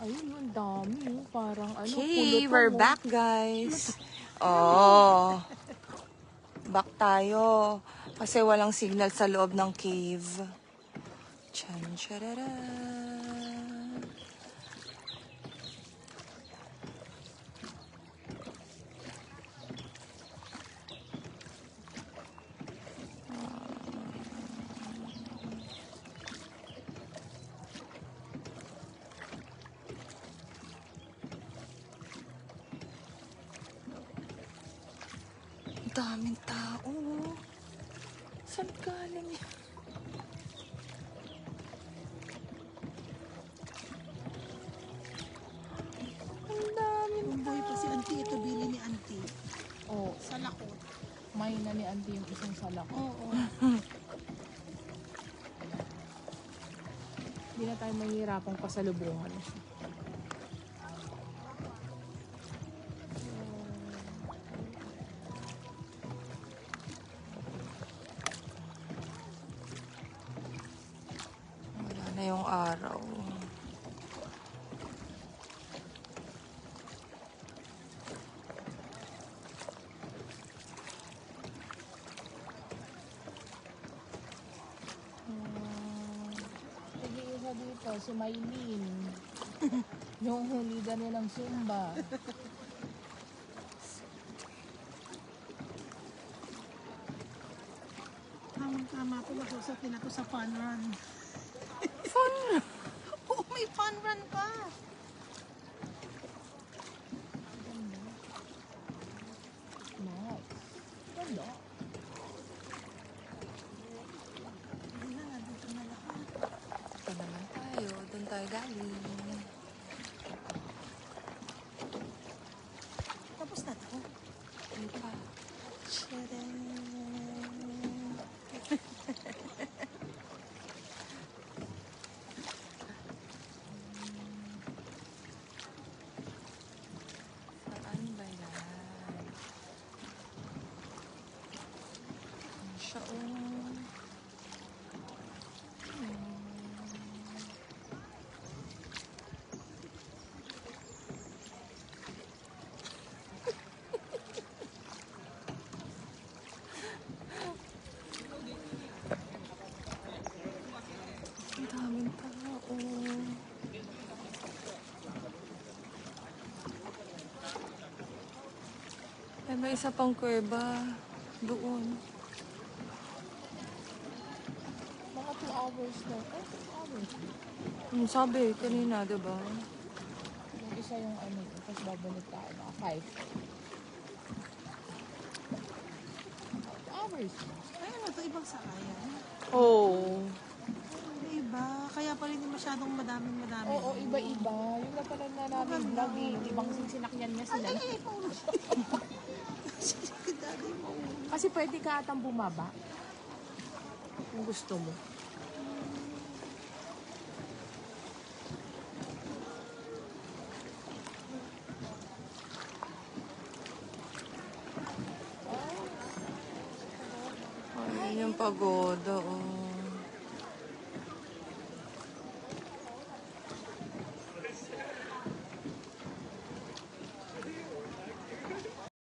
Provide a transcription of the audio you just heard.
Ayun, ang dami. Oh. Parang ano, Okay, we're back, guys. Oh, back tayo. Kasi walang signal sa loob ng cave. Chan, charara. Daming tao. Saan galing yan? Ang daming Buhay pa si auntie. Ito bili ni auntie. Oh, Sa lakot. may na ni auntie yung isang salak. Oo. Hindi na tayo mahihirapang pasalubungan. Wala na yung araw. Nag-iisa dito, si Maylin. Yung leader niya ng Zumba. Tama po. Masusutin ako sa fun run. Fun! Oo, may fun run pa. Nice. Ganda. Hindi na, nandito na lahat. Ito naman tayo. Doon tayo galing. Tapos na to. Ano pa? Saan ba yan? Ano siya, oh? Ang daming tao. Ay, may isa pang kuweba. Doon. Mga 2 hours na. 2 hours. Sabi, kanina, diba? Yung isa yung ano, tapos babalik tayo na 5 hours. Ay, ano to? Ibang sakayan. Oo. May iba. Kaya pala hindi masyadong madaming. Oo, iba-iba. Yung napanood na namin vlog eh. Ibang sinakyan niya sila. Ay, Paulo. Si daddy mo. Kasi pwede ka atang bumaba. Kung gusto mo. Ayun yung pagoda, oh.